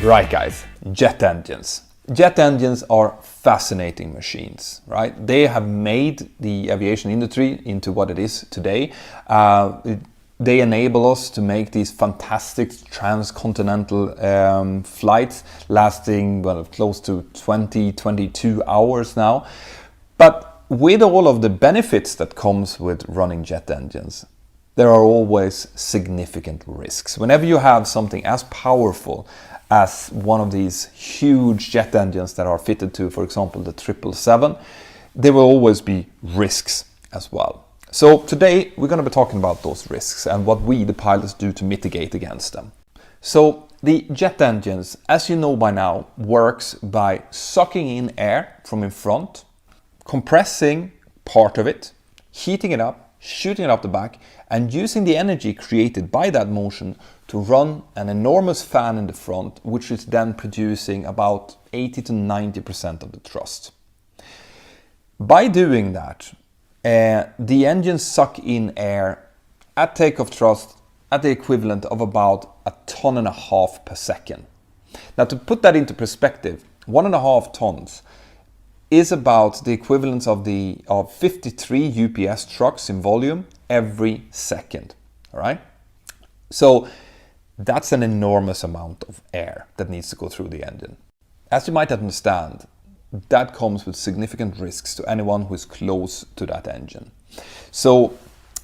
Right guys, jet engines. Jet engines are fascinating machines, right? They have made the aviation industry into what it is today. They enable us to make these fantastic transcontinental flights lasting close to 22 hours now. But with all of the benefits that comes with running jet engines, there are always significant risks. Whenever you have something as powerful as one of these huge jet engines that are fitted to, for example, the 777, there will always be risks as well. So today we're going to be talking about those risks and what we, the pilots, do to mitigate against them. So the jet engines, as you know by now, works by sucking in air from in front, compressing part of it, heating it up, shooting it up the back, and using the energy created by that motion to run an enormous fan in the front, which is then producing about 80 to 90% of the thrust. By doing that, the engines suck in air at takeoff thrust at the equivalent of about 1.5 tons per second. Now, to put that into perspective, 1.5 tons is about the equivalence of 53 UPS trucks in volume every second. All right? So that's an enormous amount of air that needs to go through the engine. As you might understand, that comes with significant risks to anyone who is close to that engine. So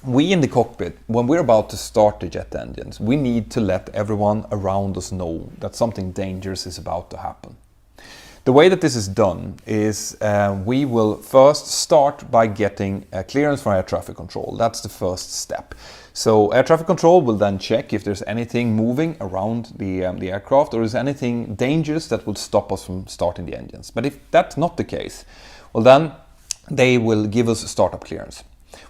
we in the cockpit, when we're about to start the jet engines, we need to let everyone around us know that something dangerous is about to happen. The way that this is done is we will first start by getting clearance from air traffic control. That's the first step. So air traffic control will then check if there's anything moving around the aircraft or is anything dangerous that will stop us from starting the engines. But if that's not the case, well then they will give us a startup clearance.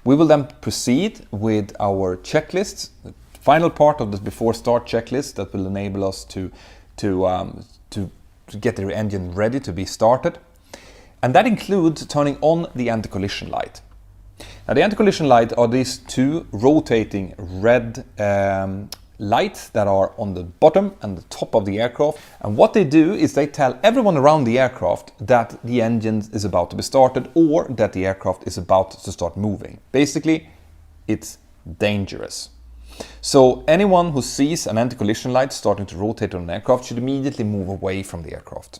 We will then proceed with our checklists, the final part of the before start checklist that will enable us to get the engine ready to be started. And that includes turning on the anti-collision light. Now the anti-collision light are these two rotating red lights that are on the bottom and the top of the aircraft. And what they do is they tell everyone around the aircraft that the engine is about to be started or that the aircraft is about to start moving. Basically, it's dangerous. So anyone who sees an anti-collision light starting to rotate on an aircraft should immediately move away from the aircraft.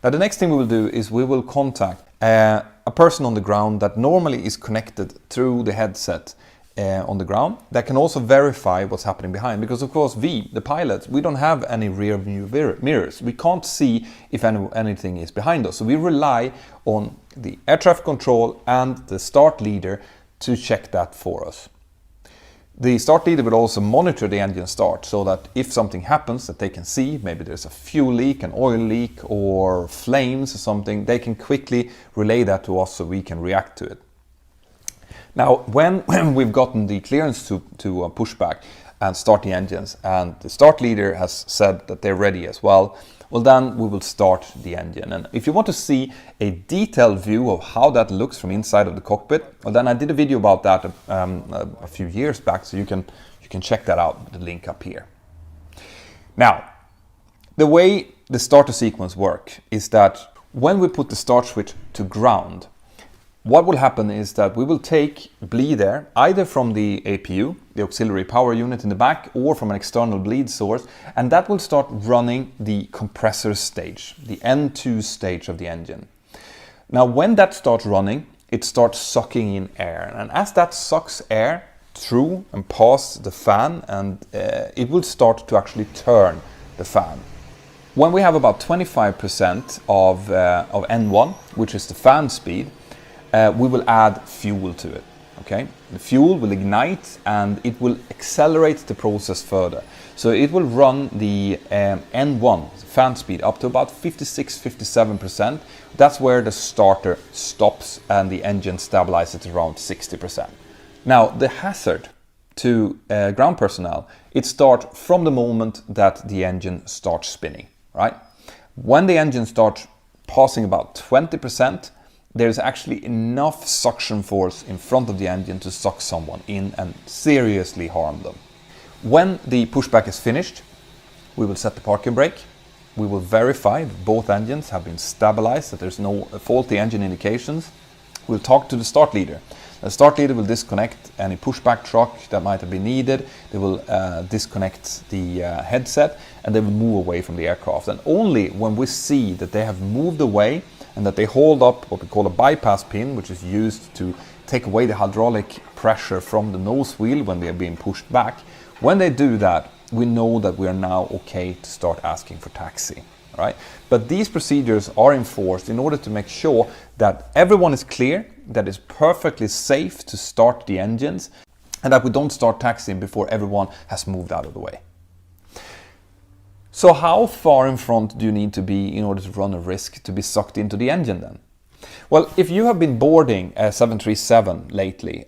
Now the next thing we will do is we will contact a person on the ground that normally is connected through the headset on the ground that can also verify what's happening behind, because of course we, the pilots, we don't have any rear view mirrors. We can't see if anything is behind us. So we rely on the air traffic control and the start leader to check that for us. The start leader will also monitor the engine start so that if something happens that they can see, maybe there's a fuel leak, an oil leak or flames or something, they can quickly relay that to us so we can react to it. Now, when we've gotten the clearance to push back and start the engines and the start leader has said that they're ready as well, well then we will start the engine. And if you want to see a detailed view of how that looks from inside of the cockpit, well then I did a video about that a few years back, so you can check that out, the link up here. Now, the way the starter sequence works is that when we put the start switch to ground, what will happen is that we will take bleed air either from the APU, the auxiliary power unit in the back, or from an external bleed source, and that will start running the compressor stage, the N2 stage of the engine. Now when that starts running, it starts sucking in air, and as that sucks air through and past the fan, and it will start to actually turn the fan. When we have about 25% of N1, which is the fan speed, we will add fuel to it. Okay, the fuel will ignite and it will accelerate the process further. So it will run the N1 fan speed up to about 56-57%. That's where the starter stops and the engine stabilizes at around 60%. Now the hazard to ground personnel, it starts from the moment that the engine starts spinning. Right? When the engine starts passing about 20%, there's actually enough suction force in front of the engine to suck someone in and seriously harm them. When the pushback is finished, we will set the parking brake. we will verify that both engines have been stabilized, that there's no faulty engine indications. We'll talk to the start leader. The start leader will disconnect any pushback truck that might have been needed. They will disconnect the headset, and they will move away from the aircraft. And only when we see that they have moved away and that they hold up what we call a bypass pin, which is used to take away the hydraulic pressure from the nose wheel when they are being pushed back. When they do that, we know that we are now okay to start asking for taxi. Right? But these procedures are enforced in order to make sure that everyone is clear, that it's perfectly safe to start the engines, and that we don't start taxiing before everyone has moved out of the way. So how far in front do you need to be in order to run a risk to be sucked into the engine then? Well, if you have been boarding a 737 lately,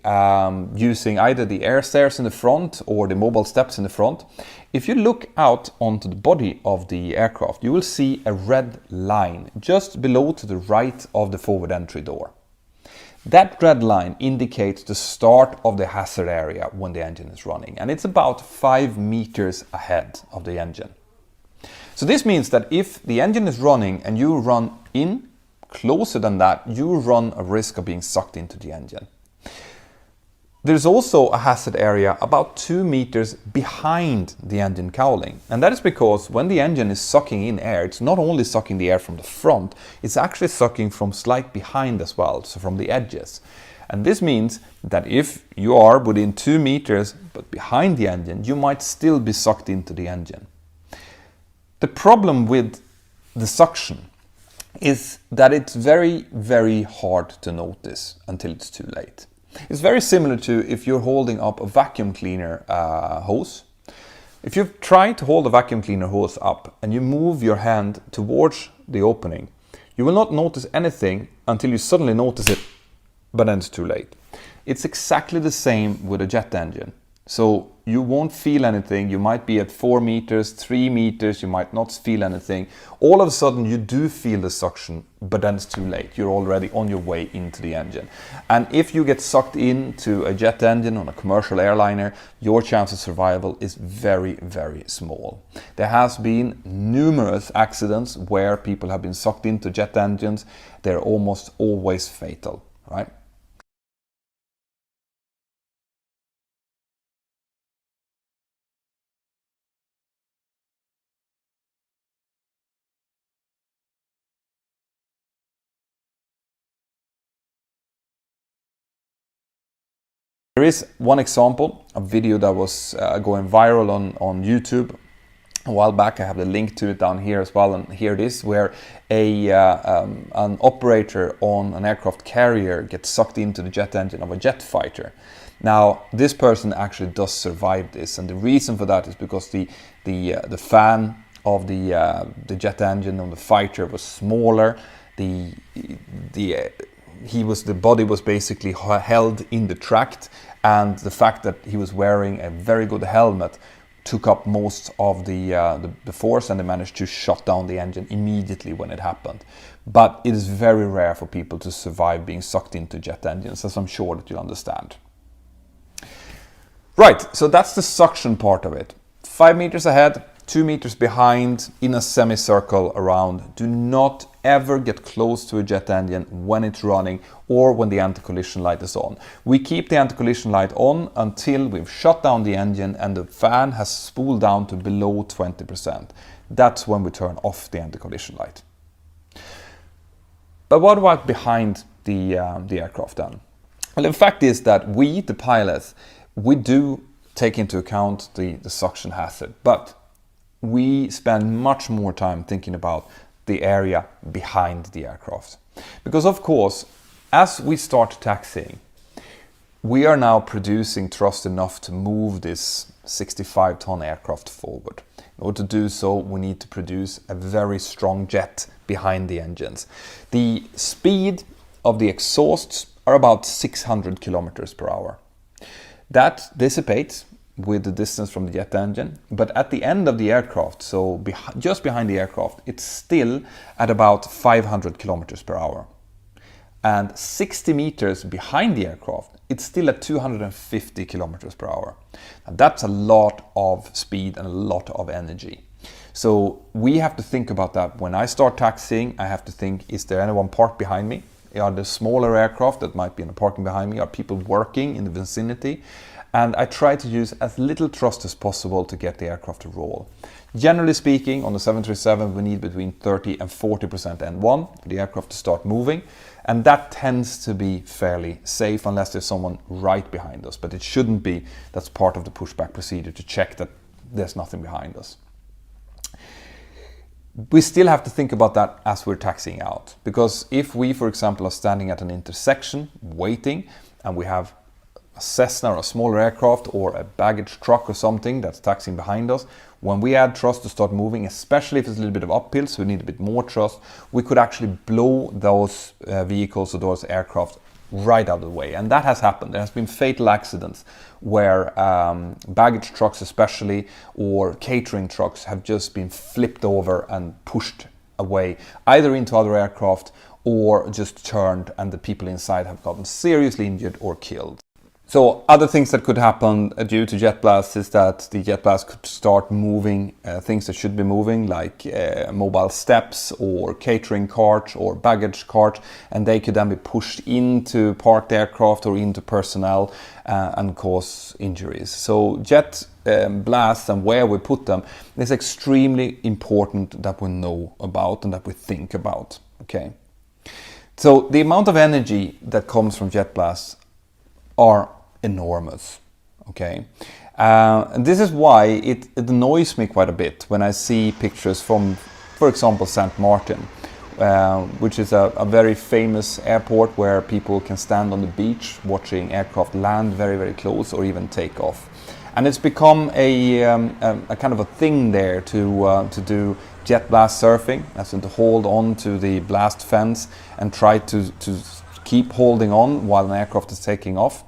using either the air stairs in the front or the mobile steps in the front, if you look out onto the body of the aircraft, you will see a red line just below to the right of the forward entry door. That red line indicates the start of the hazard area when the engine is running, and it's about 5 meters ahead of the engine. So this means that if the engine is running and you run in closer than that, you run a risk of being sucked into the engine. There's also a hazard area about 2 meters behind the engine cowling. And that is because when the engine is sucking in air, it's not only sucking the air from the front, it's actually sucking from slight behind as well, so from the edges. And this means that if you are within 2 meters but behind the engine, you might still be sucked into the engine. The problem with the suction is that it's very, very hard to notice until it's too late. It's very similar to if you're holding up a vacuum cleaner hose. If you try to hold a vacuum cleaner hose up and you move your hand towards the opening, you will not notice anything until you suddenly notice it, but then it's too late. It's exactly the same with a jet engine. So you won't feel anything. You might be at 4 meters, 3 meters, you might not feel anything. All of a sudden you do feel the suction, but then it's too late. You're already on your way into the engine. And if you get sucked into a jet engine on a commercial airliner, your chance of survival is very, very small. There has been numerous accidents where people have been sucked into jet engines. They're almost always fatal, right? There is one example, a video that was going viral on YouTube a while back. I have the link to it down here as well, and here it is, where an operator on an aircraft carrier gets sucked into the jet engine of a jet fighter. Now, this person actually does survive this, and the reason for that is because the fan of the jet engine on the fighter was smaller. The body was basically held in the tract, and the fact that he was wearing a very good helmet took up most of the force, and they managed to shut down the engine immediately when it happened. But it is very rare for people to survive being sucked into jet engines, as I'm sure that you understand. Right, so that's the suction part of it. 5 meters ahead, 2 meters behind, in a semicircle around. Do not ever get close to a jet engine when it's running or when the anti-collision light is on. We keep the anti-collision light on until we've shut down the engine and the fan has spooled down to below 20%. That's when we turn off the anti-collision light. But what about behind the aircraft then? Well, the fact is that we, the pilots, we do take into account the suction hazard, but we spend much more time thinking about the area behind the aircraft. Because of course, as we start taxiing, we are now producing thrust enough to move this 65-ton aircraft forward. In order to do so, we need to produce a very strong jet behind the engines. The speed of the exhausts are about 600 kilometers per hour. That dissipates with the distance from the jet engine, but at the end of the aircraft, so just behind the aircraft, it's still at about 500 kilometers per hour. And 60 meters behind the aircraft, it's still at 250 kilometers per hour. And that's a lot of speed and a lot of energy. So we have to think about that. When I start taxiing, I have to think, is there anyone parked behind me? Are there smaller aircraft that might be in the parking behind me? Are people working in the vicinity? And I try to use as little thrust as possible to get the aircraft to roll. Generally speaking, on the 737, we need between 30 and 40% N1 for the aircraft to start moving. And that tends to be fairly safe unless there's someone right behind us. But it shouldn't be. That's part of the pushback procedure to check that there's nothing behind us. We still have to think about that as we're taxiing out. Because if we, for example, are standing at an intersection waiting and we have a Cessna or a smaller aircraft or a baggage truck or something that's taxiing behind us, when we add thrust to start moving, especially if it's a little bit of uphill, so we need a bit more thrust, we could actually blow those vehicles or those aircraft right out of the way. And that has happened. There has been fatal accidents where baggage trucks especially, or catering trucks, have just been flipped over and pushed away, either into other aircraft or just turned, and the people inside have gotten seriously injured or killed. So other things that could happen due to jet blast is that the jet blast could start moving things that should be moving, like mobile steps or catering carts or baggage carts, and they could then be pushed into parked aircraft or into personnel and cause injuries. So jet blasts and where we put them is extremely important that we know about and that we think about. Okay. So the amount of energy that comes from jet blasts are enormous. Okay, and this is why it annoys me quite a bit when I see pictures from, for example, St. Martin, which is a very famous airport where people can stand on the beach watching aircraft land very, very close or even take off. And it's become a kind of a thing there to do jet blast surfing, as in to hold on to the blast fence and try to keep holding on while an aircraft is taking off.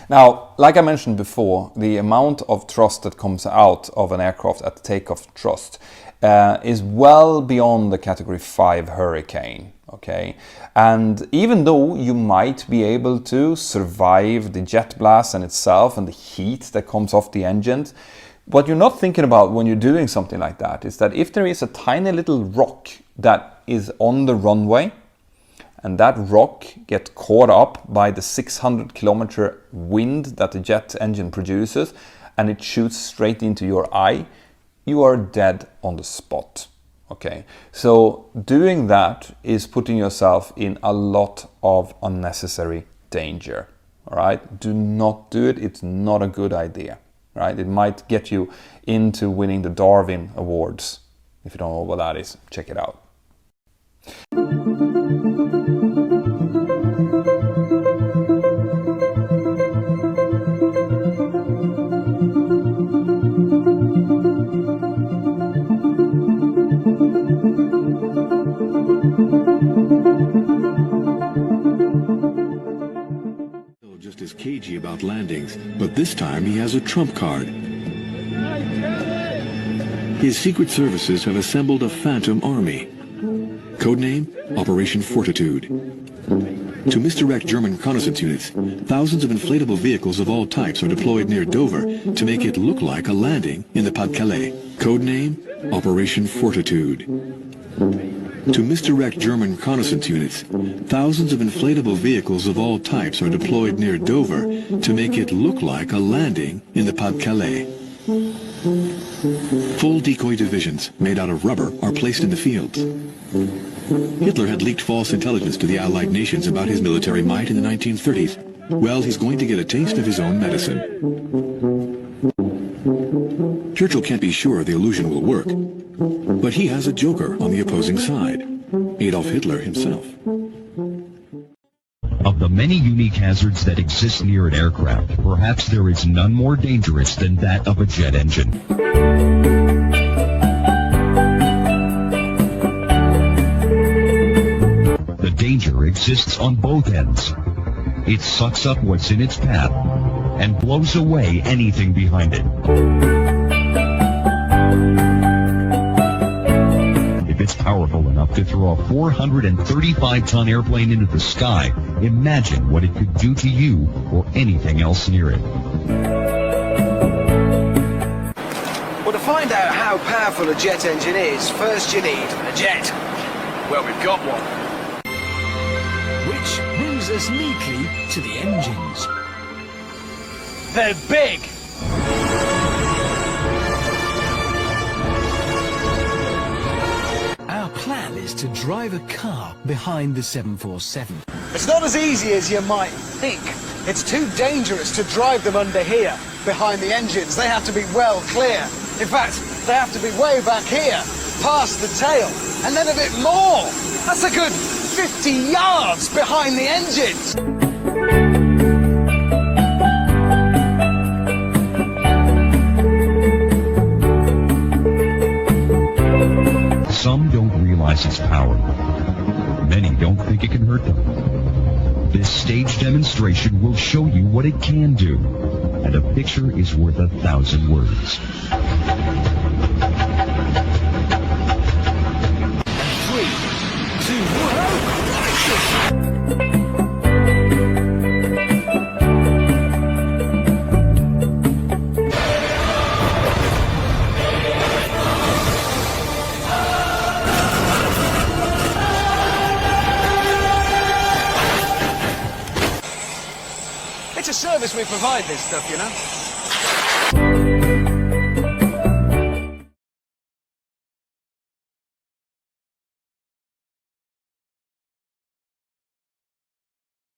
Now, like I mentioned before, the amount of thrust that comes out of an aircraft at takeoff thrust is well beyond the category 5 hurricane. Okay, and even though you might be able to survive the jet blast in itself and the heat that comes off the engines, what you're not thinking about when you're doing something like that is that if there is a tiny little rock that is on the runway, and that rock gets caught up by the 600-kilometer wind that the jet engine produces, and it shoots straight into your eye, you are dead on the spot. Okay, so doing that is putting yourself in a lot of unnecessary danger. All right, do not do it. It's not a good idea. Right, it might get you into winning the Darwin Awards. If you don't know what that is, check it out. Just as cagey about landings, but this time he has a trump card. His secret services have assembled a phantom army. Codename, Operation Fortitude. To misdirect German reconnaissance units, thousands of inflatable vehicles of all types are deployed near Dover to make it look like a landing in the Pas-de-Calais. Codename, Operation Fortitude. To misdirect German reconnaissance units, thousands of inflatable vehicles of all types are deployed near Dover to make it look like a landing in the Pas-de-Calais. Full decoy divisions made out of rubber are placed in the fields. Hitler had leaked false intelligence to the Allied nations about his military might in the 1930s. Well, he's going to get a taste of his own medicine. Churchill can't be sure the illusion will work, but he has a joker on the opposing side, Adolf Hitler himself. Of the many unique hazards that exist near an aircraft, perhaps there is none more dangerous than that of a jet engine. The danger exists on both ends. It sucks up what's in its path and blows away anything behind it. If it's powerful enough to throw a 435-ton airplane into the sky, imagine what it could do to you or anything else near it. Well, the find out how powerful a jet engine is, first you need a jet. Well, we've got one. Which brings us neatly to the engines. They're big. Our plan is to drive a car behind the 747. It's not as easy as you might think. It's too dangerous to drive them under here, behind the engines. They have to be well clear. In fact, they have to be way back here, past the tail, and then a bit more. That's a good 50 yards behind the engines. Some don't realize its power. Many don't think it can hurt them. This stage demonstration will show you what it can do, and a picture is worth 1,000 words. 3, 2, 1. It's a service we provide, this stuff, you know.